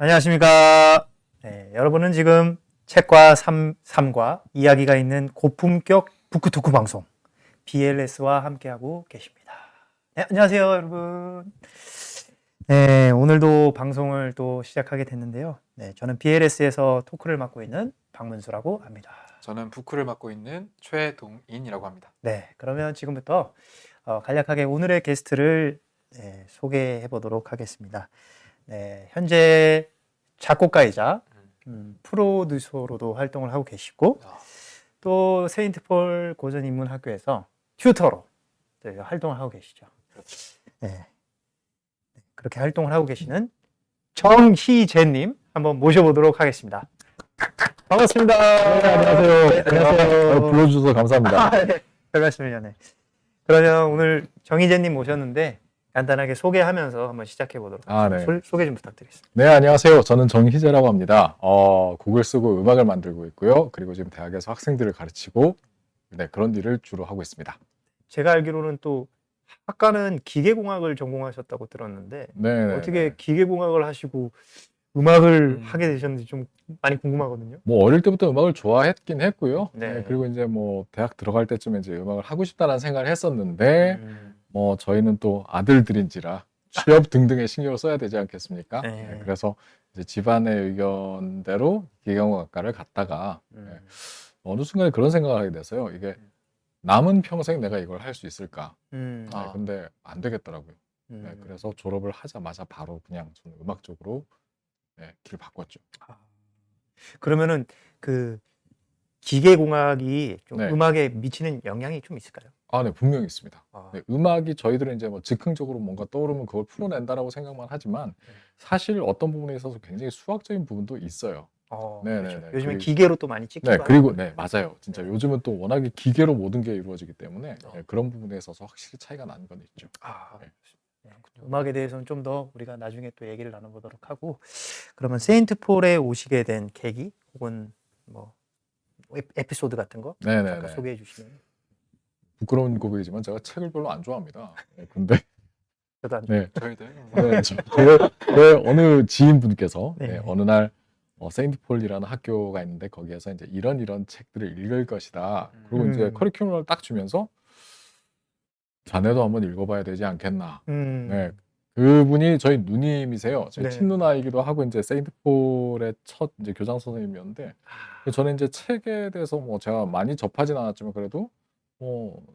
안녕하십니까. 네, 여러분은 지금 책과 삶과 이야기가 있는 고품격 북크토크 방송 BLS와 함께하고 계십니다. 네, 안녕하세요, 여러분. 네, 오늘도 방송을 또 시작하게 됐는데요. 네, 저는 BLS에서 토크를 맡고 있는 박문수라고 합니다. 저는 부크를 맡고 있는 최동인이라고 합니다. 네, 그러면 지금부터 간략하게 오늘의 게스트를 소개해 보도록 하겠습니다. 네, 현재 작곡가이자 프로듀서로도 활동을 하고 계시고 또 세인트폴 고전인문학교에서 튜터로 활동을 하고 계시죠. 그렇죠. 네, 그렇게 활동을 하고 계시는 정희재님 한번 모셔보도록 하겠습니다. 반갑습니다. 네, 안녕하세요. 네, 안녕하세요. 불러주셔서 감사합니다. 네, 별 말씀을요. 네. 그러면 오늘 정희재님 모셨는데 간단하게 소개하면서 한번 시작해 보도록 하겠습니다. 네. 소개 좀 부탁드리겠습니다. 네, 안녕하세요. 저는 정희재라고 합니다. 곡을 쓰고 음악을 만들고 있고요. 그리고 지금 대학에서 학생들을 가르치고 그런 일을 주로 하고 있습니다. 제가 알기로는 또 학과는 기계공학을 전공하셨다고 들었는데 네, 어떻게 기계공학을 하시고 음악을 하게 되셨는지 좀 많이 궁금하거든요. 뭐 어릴 때부터 음악을 좋아했긴 했고요. 네. 그리고 이제 뭐 대학 들어갈 때쯤에 이제 음악을 하고 싶다는 생각을 했었는데 뭐 저희는 또 아들들인지라 취업 등등에 신경을 써야 되지 않겠습니까? 네. 그래서 이제 집안의 의견대로 기계공학과를 갔다가 어느 순간에 그런 생각을 하게 돼서요. 이게 남은 평생 내가 이걸 할 수 있을까? 근데 안 되겠더라고요. 그래서 졸업을 하자마자 바로 그냥 저는 음악 쪽으로 길 바꿨죠. 그러면은 그 기계공학이 좀 네. 음악에 미치는 영향이 좀 있을까요? 네, 분명히 있습니다. 음악이 저희들은 이제 뭐 즉흥적으로 뭔가 떠오르면 그걸 풀어낸다라고 생각만 하지만 사실 어떤 부분에 있어서 굉장히 수학적인 부분도 있어요. 그렇죠. 요즘에 기계로 또 많이 찍기도 하고. 그리고 맞아요. 진짜 요즘은 또 워낙에 기계로 모든 게 이루어지기 때문에 그런 부분에 있어서 확실히 차이가 나는 건 있죠. 음악에 대해서는 좀 더 우리가 나중에 또 얘기를 나눠보도록 하고, 그러면 세인트폴에 오시게 된 계기 혹은 뭐 에피소드 같은 거 잠깐 소개해 주시면. 부끄러운 고백이지만 제가 책을 별로 안 좋아합니다. 근데 저도 안 저희도요. 저의 어느 지인분께서 네. 어느 날 세인트폴이라는 학교가 있는데 거기에서 이제 이런 책들을 읽을 것이다. 그리고 이제 커리큘럼을 딱 주면서 자네도 한번 읽어봐야 되지 않겠나. 그분이 저희 누님이세요. 저희 친누나이기도 하고 이제 세인트폴의 첫 이제 교장 선생님이었는데 저는 이제 책에 대해서 뭐 제가 많이 접하진 않았지만 그래도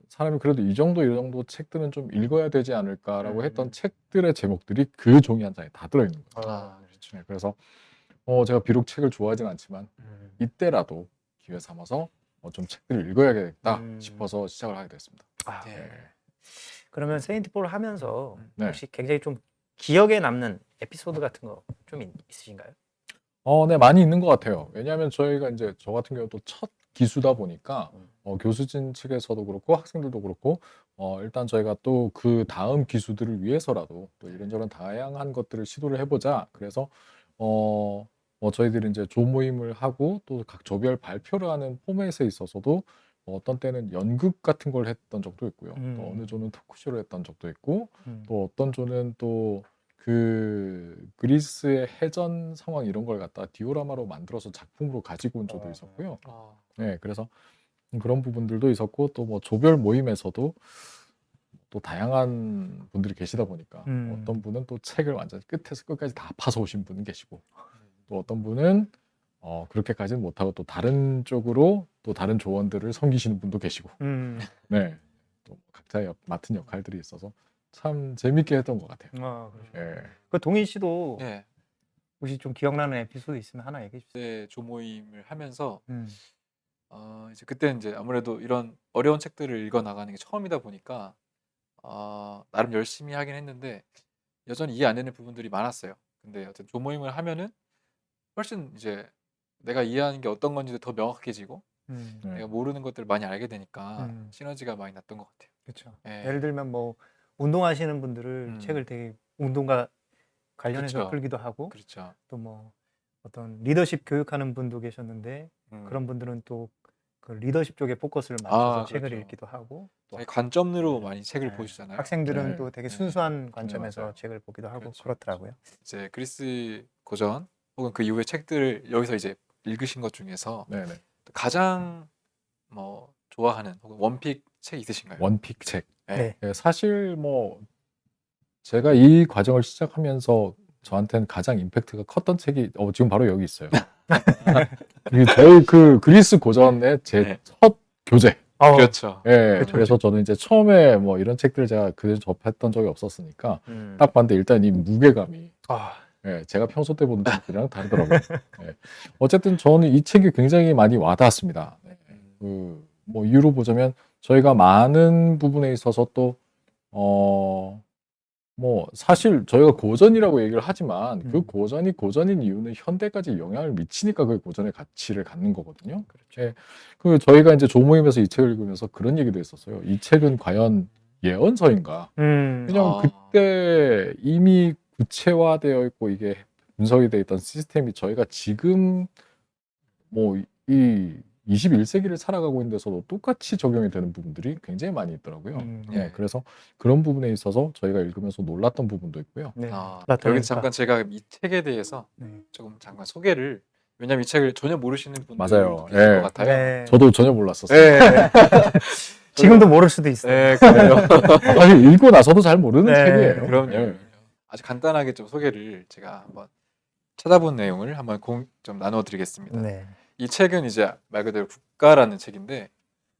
사람이 그래도 이 정도 책들은 좀 읽어야 되지 않을까라고 했던 책들의 제목들이 그 종이 한 장에 다 들어있는 거예요. 그렇죠. 그래서 제가 비록 책을 좋아하진 않지만 이때라도 기회 삼아서 좀 책들을 읽어야겠다 싶어서 시작을 하게 됐습니다. 그러면 세인트폴을 하면서 네. 혹시 굉장히 좀 기억에 남는 에피소드 같은 거 좀 있으신가요? 네, 많이 있는 것 같아요. 왜냐하면 저희가 이제 저 같은 경우도 첫 기수다 보니까 교수진 측에서도 그렇고 학생들도 그렇고 일단 저희가 또 그 다음 기수들을 위해서라도 또 이런저런 다양한 것들을 시도를 해보자. 그래서 저희들이 이제 조모임을 하고 또 각 조별 발표를 하는 포맷에 있어서도 어떤 때는 연극 같은 걸 했던 적도 있고요. 또 어느 조는 토크쇼를 했던 적도 있고 또 어떤 조는 또 그 그리스의 해전 상황 이런 걸 갖다 디오라마로 만들어서 작품으로 가지고 온 조도 있었고요. 그래서 그런 부분들도 있었고 또 뭐 조별 모임에서도 또 다양한 분들이 계시다 보니까 어떤 분은 또 책을 완전 끝에서 끝까지 다 파서 오신 분이 계시고 또 어떤 분은 그렇게까지는 못하고 또 다른 쪽으로 또 다른 조원들을 섬기시는 분도 계시고 또 각자 맡은 역할들이 있어서 참 재밌게 했던 것 같아요. 그 동인 씨도 네. 혹시 좀 기억나는 에피소드 있으면 하나 얘기해 주세요. 네, 조모임을 하면서 이제 그때는 이제 아무래도 이런 어려운 책들을 읽어 나가는 게 처음이다 보니까 나름 열심히 하긴 했는데 여전히 이해 안 되는 부분들이 많았어요. 근데 어쨌든 조모임을 하면은 훨씬 이제 내가 이해하는 게 어떤 건지도 더 명확해지고 내가 모르는 것들을 많이 알게 되니까 시너지가 많이 났던 것 같아요. 그렇죠. 예를 들면 뭐 운동하시는 분들을 책을 되게 운동과 관련해서 그쵸. 풀기도 하고 그렇죠. 또 뭐 어떤 리더십 교육하는 분도 계셨는데 그런 분들은 또 그 리더십 쪽에 포커스를 맞춰서 책을 그렇죠. 읽기도 하고 또 자기 관점으로 많이 책을 보시잖아요. 학생들은 또 되게 순수한 관점에서 맞아요. 책을 보기도 하고 그렇죠. 그렇더라고요. 이제 그리스 고전 혹은 그 이후의 책들을 여기서 이제 읽으신 것 중에서 네네. 가장 뭐 좋아하는 혹은 원픽 책 있으신가요? 원픽 책. 네. 예, 사실 뭐 제가 이 과정을 시작하면서 저한테는 가장 임팩트가 컸던 책이 지금 바로 여기 있어요. 이게 저희 그 그리스 고전의 제 네. 첫 교재. 그렇죠. 예, 그쵸, 그래서 저는 이제 처음에 뭐 이런 책들을 제가 그전에 접했던 적이 없었으니까 딱 봤는데 일단 이 무게감이 아, 예, 제가 평소 때 보는 책들이랑 다르더라고요. 예. 어쨌든 저는 이 책이 굉장히 많이 와닿았습니다. 뭐 이유로 보자면 저희가 많은 부분에 있어서 또 뭐 사실 저희가 고전이라고 얘기를 하지만 그 고전이 고전인 이유는 현대까지 영향을 미치니까 그 고전의 가치를 갖는 거거든요. 예, 그 저희가 이제 조모임에서 이 책을 읽으면서 그런 얘기도 했었어요. 이 책은 과연 예언서인가? 왜냐하면 아. 그때 이미 구체화되어 있고 이게 분석이 되어 있던 시스템이 저희가 지금 뭐 이 21세기를 살아가고 있는 데서도 똑같이 적용이 되는 부분들이 굉장히 많이 있더라고요. 네. 그래서 그런 부분에 있어서 저희가 읽으면서 놀랐던 부분도 있고요. 네. 여기서 그러니까. 잠깐 제가 이 책에 대해서 네. 조금 잠깐 소개를 왜냐면 이 책을 전혀 모르시는 분들도 맞아요. 계실 예. 것 같아요. 네. 저도 전혀 몰랐었어요. 네. 지금도 모를 수도 있어요. 네, 그래요. 사실 읽고 나서도 잘 모르는 네, 책이에요. 그럼요. 예. 아주 간단하게 좀 소개를 제가 한번 찾아본 내용을 한번 좀 나눠드리겠습니다. 네. 이 책은 이제 말 그대로 국가라는 책인데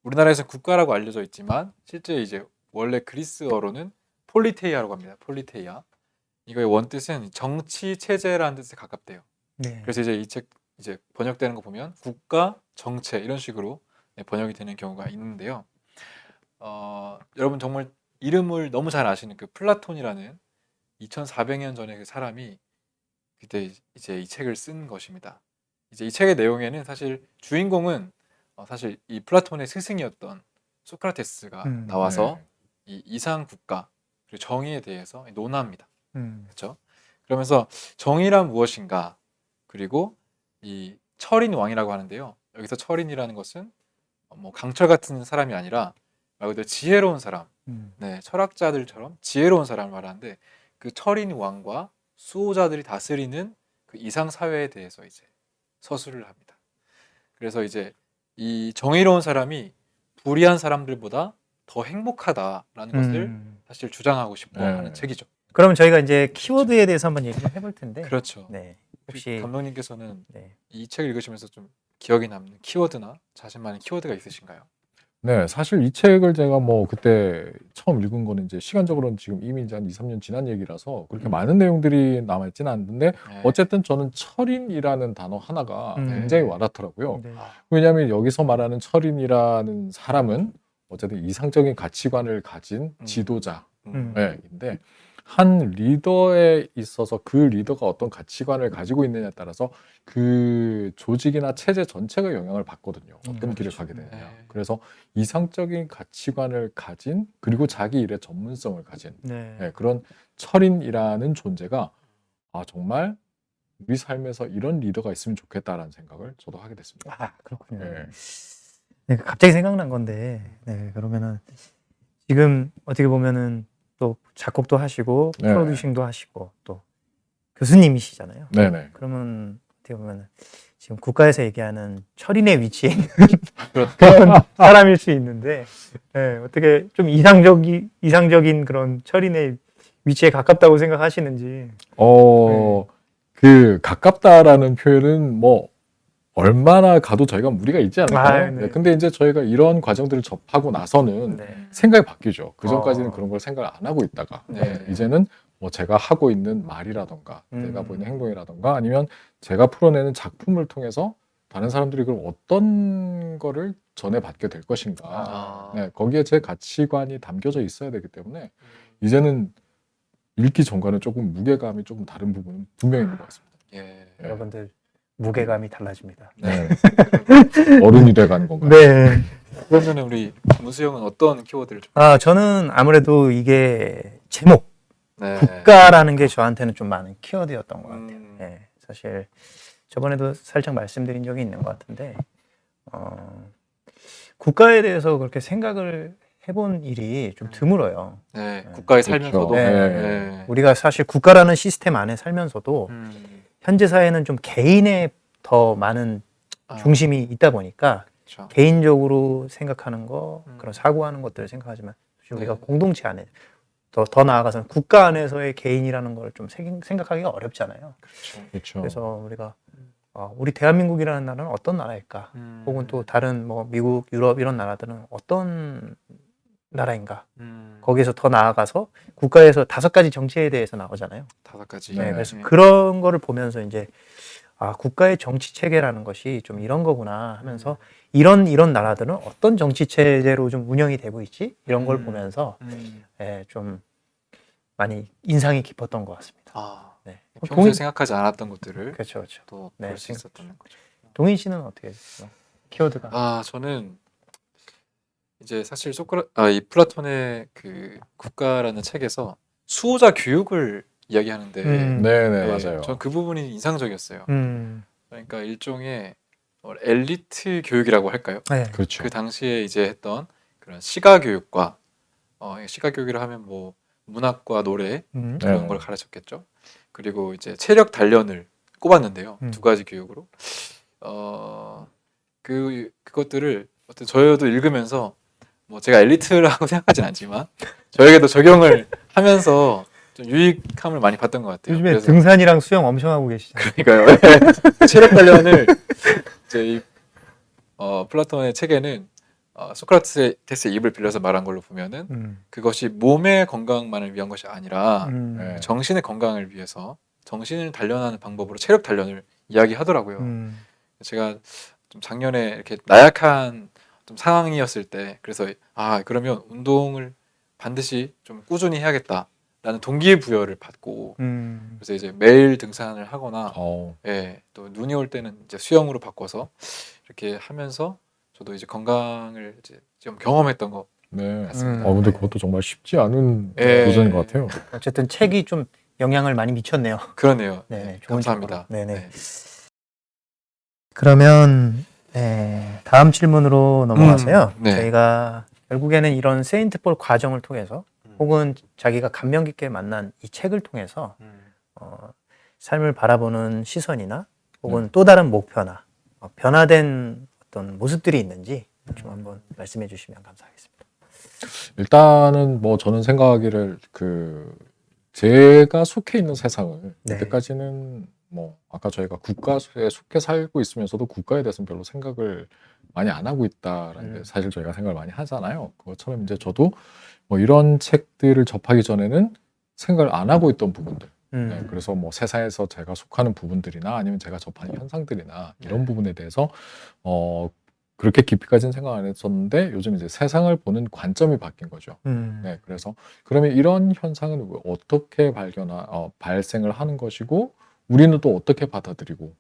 우리나라에서 국가라고 알려져 있지만 실제 이제 원래 그리스어로는 폴리테이아라고 합니다. 폴리테이아. 이거의 원뜻은 정치 체제라는 뜻에 가깝대요. 네. 그래서 이제 이 책 이제 번역되는 거 보면 국가 정체 이런 식으로 번역이 되는 경우가 있는데요. 여러분 정말 이름을 너무 잘 아시는 그 플라톤이라는 2400년 전에 그 사람이 그때 이제 이 책을 쓴 것입니다. 이제 이 책의 내용에는 사실 주인공은 사실 이 플라톤의 스승이었던 소크라테스가 나와서 이 이상 국가 그리고 정의에 대해서 논합니다. 그렇죠? 그러면서 정의란 무엇인가 그리고 이 철인 왕이라고 하는데요. 여기서 철인이라는 것은 뭐 강철 같은 사람이 아니라 말 그대로 지혜로운 사람, 네, 철학자들처럼 지혜로운 사람을 말하는데 그 철인 왕과 수호자들이 다스리는 그 이상 사회에 대해서 이제 서술을 합니다. 그래서 이제 이 정의로운 사람이 불의한 사람들보다 더 행복하다라는 것을 사실 주장하고 싶어 하는 책이죠. 그러면 저희가 이제 키워드에 대해서 한번 얘기를 해볼 텐데. 그렇죠. 네. 혹시 혹시 감독님께서는 네. 이 책을 읽으시면서 좀 기억에 남는 키워드나 자신만의 키워드가 있으신가요? 네, 사실 이 책을 제가 뭐 그때 처음 읽은 거는 이제 시간적으로는 지금 이미 이제 한 2, 3년 지난 얘기라서 그렇게 많은 내용들이 남아있지는 않는데 네. 어쨌든 저는 철인이라는 단어 하나가 굉장히 와닿더라고요. 네. 왜냐하면 여기서 말하는 철인이라는 사람은 어쨌든 이상적인 가치관을 가진 지도자인데 한 리더에 있어서 그 리더가 어떤 가치관을 가지고 있느냐에 따라서 그 조직이나 체제 전체가 영향을 받거든요. 어떤 길을 가게 되느냐. 네. 그래서 이상적인 가치관을 가진 그리고 자기 일의 전문성을 가진 네. 그런 철인이라는 존재가 정말 우리 삶에서 이런 리더가 있으면 좋겠다라는 생각을 저도 하게 됐습니다. 아, 그렇군요. 네. 네, 갑자기 생각난 건데, 네, 그러면은 지금 어떻게 보면은 또 작곡도 하시고 네. 프로듀싱도 하시고 또 교수님이시잖아요. 네네. 그러면 어떻게 보면은 지금 국가에서 얘기하는 철인의 위치에 있는 그렇죠. 그런 사람일 수 있는데, 네, 어떻게 좀 이상적인 그런 철인의 위치에 가깝다고 생각하시는지. 그 가깝다라는 표현은 뭐 얼마나 가도 저희가 무리가 있지 않을까요? 네. 근데 이제 저희가 이런 과정들을 접하고 나서는 네. 생각이 바뀌죠. 그 전까지는 그런 걸 생각을 안 하고 있다가 네. 이제는 뭐 제가 하고 있는 말이라던가 내가 보이는 행동이라던가 아니면 제가 풀어내는 작품을 통해서 다른 사람들이 그럼 어떤 거를 전해받게 될 것인가. 거기에 제 가치관이 담겨져 있어야 되기 때문에 이제는 읽기 전과는 조금 무게감이 조금 다른 부분은 분명히 있는 것 같습니다. 예. 여러분들 무게감이 달라집니다. 네. 어른이 돼가는 건가요? 네. 그러면 우리 문수 형은 어떤 키워드를 좀? 저는 아무래도 이게 제목, 네. 국가라는 게 저한테는 좀 많은 키워드였던 것 같아요. 음. 네, 사실 저번에도 살짝 말씀드린 적이 있는 것 같은데, 국가에 대해서 그렇게 생각을 해본 일이 좀 드물어요. 네. 국가에 그렇죠. 살면서도. 네. 네. 우리가 사실 국가라는 시스템 안에 살면서도 현재 사회는 좀 개인에 더 많은 중심이 있다 보니까 그렇죠. 개인적으로 생각하는 거, 그런 사고하는 것들을 생각하지만 우리가 네. 공동체 안에 더 나아가서는 국가 안에서의 개인이라는 걸 좀 생각하기가 어렵잖아요. 그렇죠. 그렇죠. 그래서 우리가 우리 대한민국이라는 나라는 어떤 나라일까? 혹은 또 다른 뭐 미국, 유럽 이런 나라들은 어떤 나라인가? 거기에서 더 나아가서 국가에서 5가지 정치에 대해서 나오잖아요. 5가지. 네, 네. 그래서 그런 거를 보면서 이제 국가의 정치 체계라는 것이 좀 이런 거구나 하면서 이런 나라들은 어떤 정치 체제로 좀 운영이 되고 있지? 이런 걸 보면서 좀 많이 인상이 깊었던 것 같습니다. 네. 평소에 생각하지 않았던 것들을 그렇죠, 그렇죠. 또 네, 볼 수 있었다는 거죠. 동인 씨는 어떻게 됐어요? 키워드가? 저는 이제 사실 이 플라톤의 그 국가라는 책에서 수호자 교육을 이야기하는데 네네, 맞아요. 전 그 부분이 인상적이었어요. 음, 그러니까 일종의 엘리트 교육이라고 할까요? 네. 그렇죠. 그 당시에 이제 했던 그런 시가 교육과 시가 교육이라 하면 뭐 문학과 노래 그런 네. 걸 가르쳤겠죠. 그리고 이제 체력 단련을 꼽았는데요. 2가지 교육으로 그것들을 어떤 저도 읽으면서 뭐 제가 엘리트라고 생각하진 않지만 저에게도 적용을 하면서 좀 유익함을 많이 봤던 것 같아요. 요즘에 그래서 등산이랑 수영 엄청 하고 계시잖아요. 그러니까요. 체력 단련을 이제 이 플라톤의 책에는 소크라테스의 입을 빌려서 말한 걸로 보면은 그것이 몸의 건강만을 위한 것이 아니라 네. 정신의 건강을 위해서 정신을 단련하는 방법으로 체력 단련을 이야기하더라고요. 제가 좀 작년에 이렇게 나약한 좀 상황이었을 때 그래서 그러면 운동을 반드시 좀 꾸준히 해야겠다라는 동기부여를 받고 그래서 이제 매일 등산을 하거나 또 눈이 올 때는 이제 수영으로 바꿔서 이렇게 하면서 저도 이제 건강을 이제 좀 경험했던 것 네. 같습니다. 근데 그것도 정말 쉽지 않은 예. 도전인 것 같아요. 어쨌든 책이 좀 영향을 많이 미쳤네요. 그러네요. 네, 좋은 감사합니다. 쪽으로. 네네. 그러면 다음 질문으로 넘어가서요. 네. 저희가 결국에는 이런 세인트폴 과정을 통해서 혹은 자기가 감명 깊게 만난 이 책을 통해서 삶을 바라보는 시선이나 혹은 또 다른 목표나 변화된 어떤 모습들이 있는지 좀 한번 말씀해 주시면 감사하겠습니다. 일단은 뭐 저는 생각하기를 제가 속해 있는 세상을 네. 이때까지는 뭐 아까 저희가 국가에 속해 살고 있으면서도 국가에 대해서는 별로 생각을 많이 안 하고 있다라는 게 사실 저희가 생각을 많이 하잖아요. 그것처럼 이제 저도 뭐 이런 책들을 접하기 전에는 생각을 안 하고 있던 부분들. 네, 그래서 뭐 세상에서 제가 속하는 부분들이나 아니면 제가 접하는 현상들이나 이런 부분에 대해서 그렇게 깊이까지는 생각 안 했었는데 요즘 이제 세상을 보는 관점이 바뀐 거죠. 네, 그래서 그러면 이런 현상은 어떻게 발생을 하는 것이고 우리는 또 어떻게 받아들이고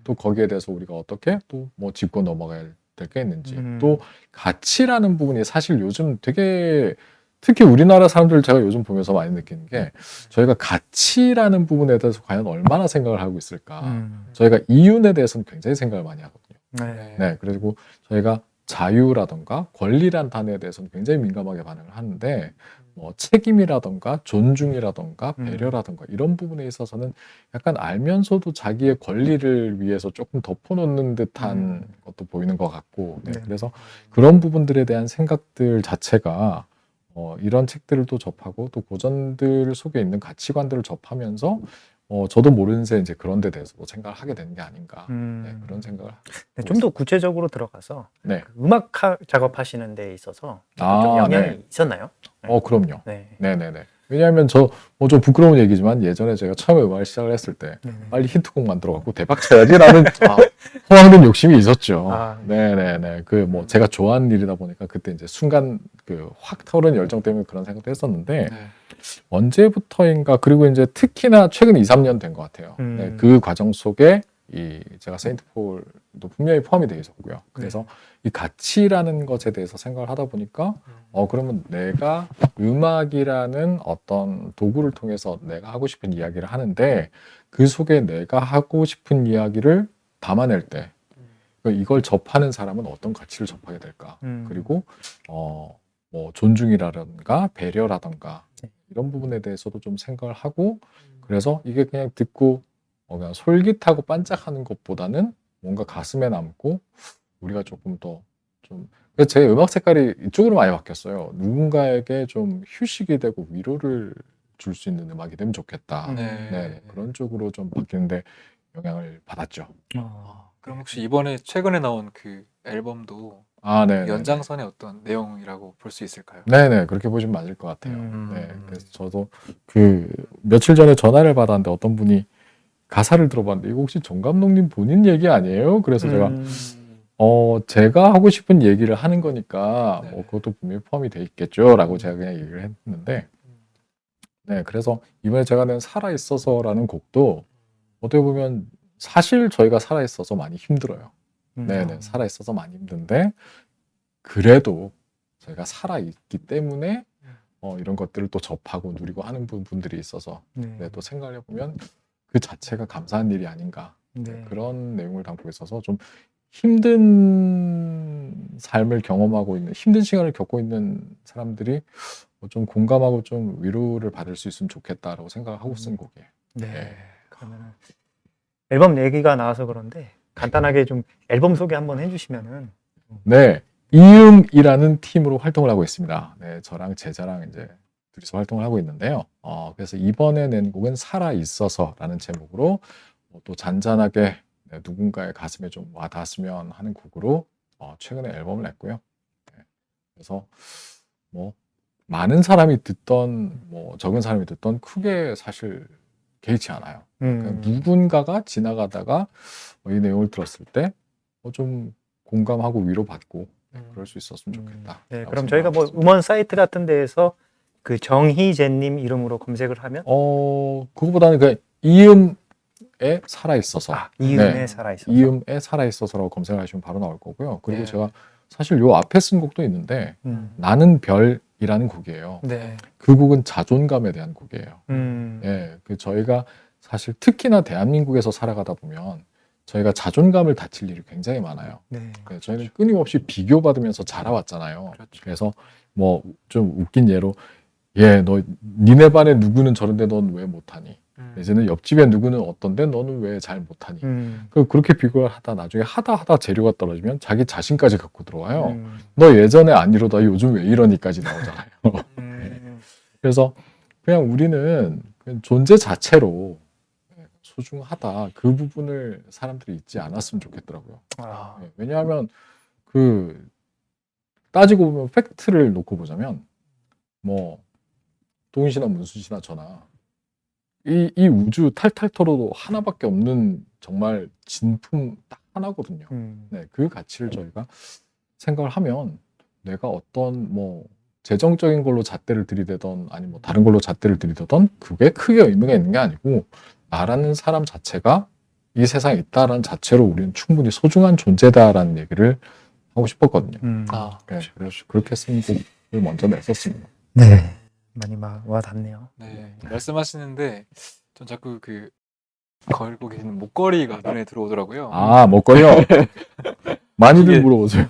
또 거기에 대해서 우리가 어떻게 또 뭐 짚고 넘어가야 될 게 있는지 또 가치라는 부분이 사실 요즘 되게 특히 우리나라 사람들 제가 요즘 보면서 많이 느끼는 게 저희가 가치라는 부분에 대해서 과연 얼마나 생각을 하고 있을까. 저희가 이윤에 대해서는 굉장히 생각을 많이 하거든요. 네, 그리고 저희가 자유라던가 권리란 단어에 대해서는 굉장히 민감하게 반응을 하는데 뭐 책임이라던가 존중이라던가 배려라던가 이런 부분에 있어서는 약간 알면서도 자기의 권리를 위해서 조금 덮어놓는 듯한 것도 보이는 것 같고 그래서 그런 부분들에 대한 생각들 자체가 이런 책들을 또 접하고 또 고전들 속에 있는 가치관들을 접하면서 저도 모르는 새 이제 그런 데 대해서 생각을 하게 되는 게 아닌가 그런 생각을 좀 더 구체적으로 들어가서 네. 음악 작업하시는 데 있어서 좀 영향이 있었나요? 그럼요. 네. 네네네. 왜냐하면 좀 부끄러운 얘기지만 예전에 제가 처음에 음악을 시작을 했을 때 빨리 히트곡 만들어갖고 대박 쳐야지라는 허황된 욕심이 있었죠. 네네네. 뭐 제가 좋아하는 일이다 보니까 그때 이제 순간 확 타오르는 열정 때문에 그런 생각도 했었는데 언제부터인가 그리고 이제 특히나 최근 2, 3년 된 것 같아요. 네, 그 과정 속에 제가 세인트폴도 분명히 포함이 되어 있었고요. 그래서 이 가치라는 것에 대해서 생각을 하다 보니까 그러면 내가 음악이라는 어떤 도구를 통해서 내가 하고 싶은 이야기를 하는데 그 속에 내가 하고 싶은 이야기를 담아낼 때 이걸 접하는 사람은 어떤 가치를 접하게 될까? 그리고 뭐 존중이라든가 배려라든가 이런 부분에 대해서도 좀 생각을 하고 그래서 이게 그냥 듣고 그냥 솔깃하고 반짝하는 것보다는 뭔가 가슴에 남고 우리가 조금 더 좀 제 음악 색깔이 이쪽으로 많이 바뀌었어요. 누군가에게 좀 휴식이 되고 위로를 줄 수 있는 음악이 되면 좋겠다. 네. 네, 그런 쪽으로 좀 바뀌는데 영향을 받았죠. 그럼 혹시 이번에 최근에 나온 그 앨범도 네. 연장선의 어떤 내용이라고 볼 수 있을까요? 네네, 그렇게 보시면 맞을 것 같아요. 음. 네, 그래서 저도 그 며칠 전에 전화를 받았는데 어떤 분이 가사를 들어봤는데 이거 혹시 정 감독님 본인 얘기 아니에요? 그래서 제가 제가 하고 싶은 얘기를 하는 거니까 네. 뭐 그것도 분명히 포함이 돼 있겠죠라고 제가 그냥 얘기를 했는데, 네, 그래서 이번에 제가 낸 살아 있어서라는 곡도 어떻게 보면 사실 저희가 살아 있어서 많이 힘들어요. 네네, 살아 있어서 많이 힘든데 그래도 저희가 살아 있기 때문에 이런 것들을 또 접하고 누리고 하는 분들이 있어서 네, 또 생각을 해보면 그 자체가 감사한 일이 아닌가. 네. 그런 내용을 담고 있어서 좀 힘든 삶을 경험하고 있는, 힘든 시간을 겪고 있는 사람들이 좀 공감하고 좀 위로를 받을 수 있으면 좋겠다라고 생각을 하고 쓴 곡이에요. 네. 그러면 앨범 얘기가 나와서 그런데 간단하게 좀 앨범 소개 한번 해주시면은. 네, 이음이라는 팀으로 활동을 하고 있습니다. 네, 저랑 제자랑 이제 둘이서 활동을 하고 있는데요. 그래서 이번에 낸 곡은 살아 있어서라는 제목으로 또 잔잔하게 누군가의 가슴에 좀 와닿았으면 하는 곡으로 최근에 앨범을 냈고요. 네, 그래서 뭐 많은 사람이 듣던 뭐 적은 사람이 듣던 크게 사실 개의치 않아요. 그냥 누군가가 지나가다가 이 내용을 들었을 때 좀 공감하고 위로받고 그럴 수 있었으면 좋겠다. 네, 그럼 저희가 뭐 음원 사이트 같은 데에서 그 정희재님 이름으로 검색을 하면 그거보다는 그 이음에 살아 있어서 이음에 네, 살아 있어서. 이음에 살아 있어서라고 검색을 하시면 바로 나올 거고요. 그리고 네. 제가 사실 요 앞에 쓴 곡도 있는데 음. 나는 별이라는 곡이에요. 네. 그 곡은 자존감에 대한 곡이에요. 음. 예, 그 저희가 사실 특히나 대한민국에서 살아가다 보면 저희가 자존감을 다칠 일이 굉장히 많아요. 네. 네, 저희는 끊임없이 비교받으면서 자라왔잖아요. 그렇죠. 그래서 뭐 좀 웃긴 예로 너 니네 반에 누구는 저런데 넌 왜 못하니? 이제는 옆집에 누구는 어떤데 너는 왜 잘 못하니? 그렇게 비교를 하다 나중에 하다 재료가 떨어지면 자기 자신까지 갖고 들어와요. 너 예전에 안 이러다 요즘 왜 이러니까지 나오잖아요. 그래서 그냥 우리는 그냥 존재 자체로 소중하다. 그 부분을 사람들이 잊지 않았으면 좋겠더라고요. 네, 왜냐하면 그 따지고 보면 팩트를 놓고 보자면 뭐 동인 씨나 문수 씨나 저나 이 우주 탈탈 털어도 하나밖에 없는 정말 진품 딱 하나거든요. 네, 그 가치를 저희가 생각을 하면 내가 어떤 뭐 재정적인 걸로 잣대를 들이대던 아니 뭐 다른 걸로 잣대를 들이대던 그게 크게 의미가 있는 게 아니고 나라는 사람 자체가 이 세상에 있다라는 자체로 우리는 충분히 소중한 존재다라는 얘기를 하고 싶었거든요. 네, 그래서 그렇게 쓴 곡을 먼저 냈었습니다. 네. 많이 와닿네요. 네, 말씀하시는데 전 자꾸 그 걸고 계시는 목걸이가 눈에 들어오더라고요. 먹걸이요? 많이들 이게 물어보세요.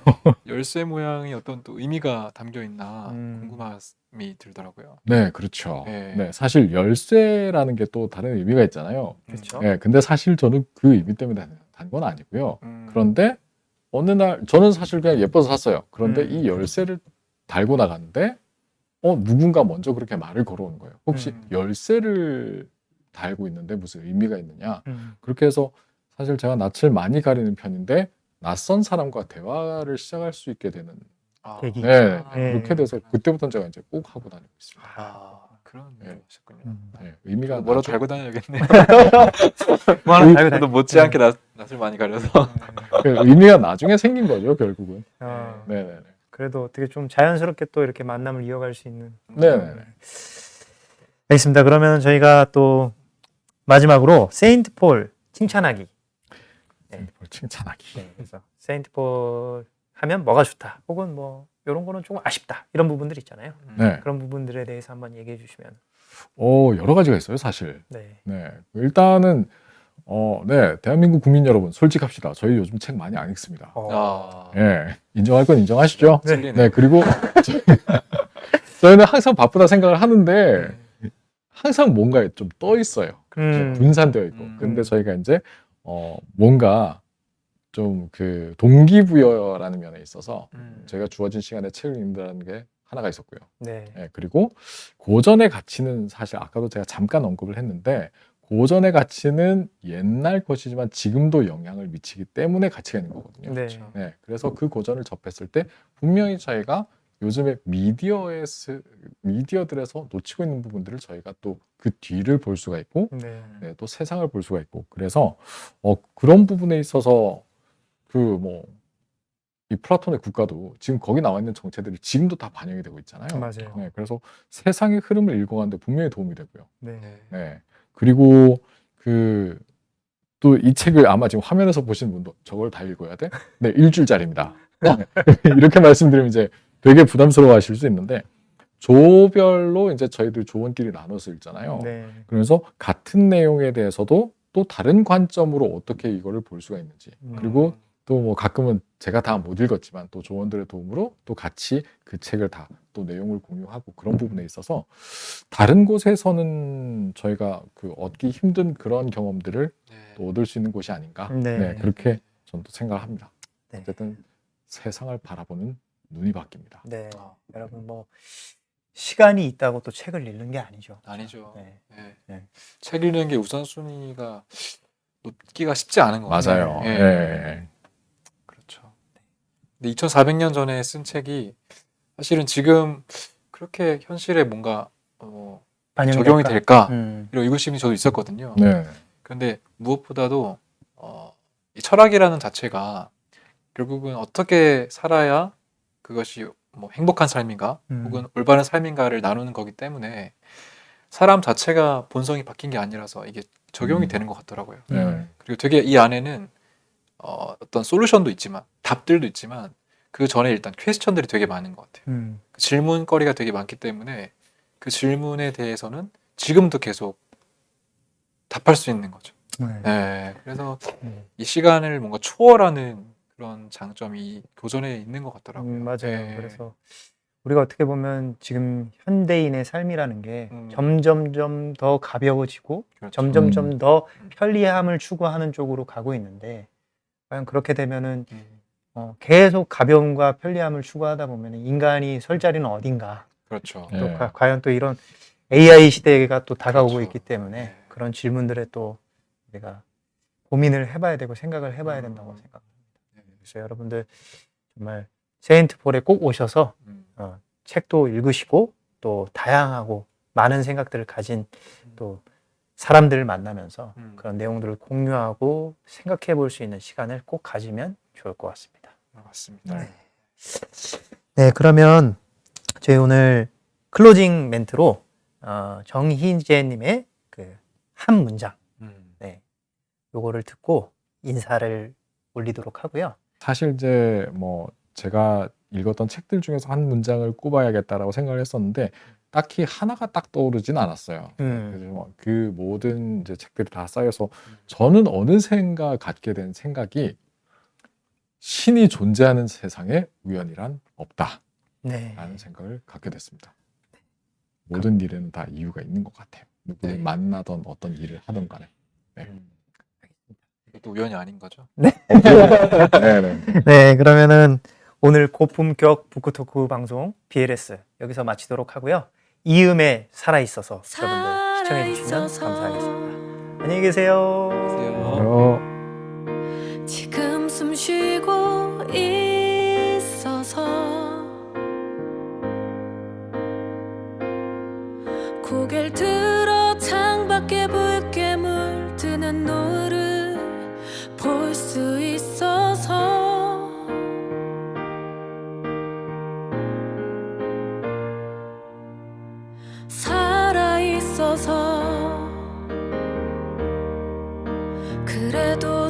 열쇠 모양이 어떤 또 의미가 담겨 있나 궁금함이 들더라고요. 네, 그렇죠. 네. 네, 사실 열쇠라는 게 또 다른 의미가 있잖아요. 그렇죠. 네, 근데 사실 저는 그 의미 때문에 단 건 아니고요. 그런데 어느 날 저는 사실 그냥 예뻐서 샀어요. 그런데 이 열쇠를 달고 나갔는데 누군가 먼저 그렇게 말을 걸어오는 거예요. 혹시 열쇠를 달고 있는데 무슨 의미가 있느냐? 그렇게 해서 사실 제가 낯을 많이 가리는 편인데 낯선 사람과 대화를 시작할 수 있게 되는 계기. 네, 네. 그렇게 돼서 그때부터는 제가 이제 꼭 하고 다니고 있습니다. 그런 네. 하셨군요. 네, 의미가 뭐라도 나죠. 달고 다녀야겠네요. 뭐 하나 달고 저도 못지않게 낯을 많이 가려서. 그 의미가 나중에 생긴 거죠, 결국은. 네. 그래도 어떻게 좀 자연스럽게 또 이렇게 만남을 이어갈 수 있는. 네. 알겠습니다. 그러면 저희가 또 마지막으로 세인트 폴 칭찬하기. 칭찬하기. 네, 그래서 세인트 폴 하면 뭐가 좋다. 혹은 뭐 이런 거는 조금 아쉽다. 이런 부분들 있잖아요. 네. 그런 부분들에 대해서 한번 얘기해 주시면. 여러 가지가 있어요, 사실. 네. 네. 일단은 네, 대한민국 국민 여러분, 솔직합시다. 저희 요즘 책 많이 안 읽습니다. 네, 인정할 건 인정하시죠? 네. 네, 그리고 저희는 항상 바쁘다 생각을 하는데 항상 뭔가에 좀 떠 있어요. 분산되어 있고. 근데 저희가 이제 뭔가 좀 그 동기부여라는 면에 있어서 저희가 주어진 시간에 책을 읽는다는 게 하나가 있었고요. 네. 예, 그리고 고전의 가치는 사실 아까도 제가 잠깐 언급을 했는데 고전의 가치는 옛날 것이지만 지금도 영향을 미치기 때문에 가치가 있는 거거든요. 네. 그렇죠. 네, 그래서 그 고전을 접했을 때 분명히 저희가 요즘에 미디어들에서 놓치고 있는 부분들을 저희가 또 그 뒤를 볼 수가 있고 네. 네, 또 세상을 볼 수가 있고 그래서 그런 부분에 있어서 그 뭐 이 플라톤의 국가도 지금 거기 나와 있는 정체들이 지금도 다 반영이 되고 있잖아요. 맞아요. 네, 그래서 세상의 흐름을 읽어가는데 분명히 도움이 되고요. 네. 네. 네, 그리고 그 또 이 책을 아마 지금 화면에서 보시는 분도 저걸 다 읽어야 돼? 네, 일주일짜리입니다. 네. 이렇게 말씀드리면 이제 되게 부담스러워하실 수 있는데 조별로 이제 저희들 조원끼리 나눠서 읽잖아요. 네. 그래서 같은 내용에 대해서도 또 다른 관점으로 어떻게 이거를 볼 수가 있는지 그리고 또 뭐 가끔은 제가 다 못 읽었지만 또 조원들의 도움으로 또 같이 그 책을 다 또 내용을 공유하고 그런 부분에 있어서 다른 곳에서는 저희가 그 얻기 힘든 그런 경험들을 네. 또 얻을 수 있는 곳이 아닌가 네. 네, 그렇게 저는 또 생각을 합니다. 네. 어쨌든 세상을 바라보는 눈이 바뀝니다. 네. 아. 여러분 뭐 시간이 있다고 또 책을 읽는 게 아니죠. 아니죠. 네. 네. 네. 책 읽는 게 우선순위가 높기가 쉽지 않은 것 같아요. 맞아요. 예. 예. 그렇죠. 근데 2400년 전에 쓴 책이 사실은 지금 그렇게 현실에 뭔가 반영이 적용이 될까? 음. 이런 의구심이 저도 있었거든요. 네. 그런데 무엇보다도 이 철학이라는 자체가 결국은 어떻게 살아야 그것이 뭐 행복한 삶인가 혹은 올바른 삶인가를 나누는 거기 때문에 사람 자체가 본성이 바뀐 게 아니라서 이게 적용이 되는 것 같더라고요. 네. 그리고 되게 이 안에는 어떤 솔루션도 있지만 답들도 있지만 그 전에 일단 퀘스천들이 되게 많은 것 같아요. 그 질문거리가 되게 많기 때문에 그 질문에 대해서는 지금도 계속 답할 수 있는 거죠. 네. 네, 그래서 이 시간을 뭔가 초월하는 그런 장점이 교전에 있는 것 같더라고요. 맞아요. 네. 그래서 우리가 어떻게 보면 지금 현대인의 삶이라는 게 음. 점점점 더 가벼워지고 그렇죠. 점점점 더 편리함을 추구하는 쪽으로 가고 있는데 과연 그렇게 되면은 계속 가벼움과 편리함을 추구하다 보면 인간이 설 자리는 어딘가 그렇죠. 네. 또 과연 또 이런 AI 시대가 또 다가오고 그렇죠. 있기 때문에 네. 그런 질문들에 또 우리가 고민을 해봐야 되고 생각을 해봐야 된다고 생각합니다. 네. 그래서 여러분들 정말 세인트폴에 꼭 오셔서 책도 읽으시고 또 다양하고 많은 생각들을 가진 또 사람들을 만나면서 그런 내용들을 공유하고 생각해 볼 수 있는 시간을 꼭 가지면 좋을 것 같습니다. 맞습니다. 네, 그러면 저희 오늘 클로징 멘트로 정희재님의 그 한 문장, 네, 요거를 듣고 인사를 올리도록 하고요. 사실 이제 뭐 제가 읽었던 책들 중에서 한 문장을 꼽아야겠다라고 생각을 했었는데 딱히 하나가 딱 떠오르진 않았어요. 그래서 그 모든 이제 책들이 다 쌓여서 저는 어느샌가 갖게 된 생각이 신이 존재하는 세상에 우연이란 없다라는 네, 생각을 갖게 됐습니다. 모든 일에는 다 이유가 있는 것 같아요. 누구를 네. 만나던 어떤 일을 하던 간에. 이것도 우연이 아닌 거죠. 네, 네. 네, 그러면은 오늘 고품격 부크토크 방송 BLS 여기서 마치도록 하고요. 이음에 살아있어서 여러분들 시청해 주시면 감사하겠습니다. 안녕히 계세요. 안녕하세요. 지금 숨 쉬고 있어서 고개를 들어 창밖에 붉게 물드는 노을을 볼 수 있어서 살아 있어서 그래도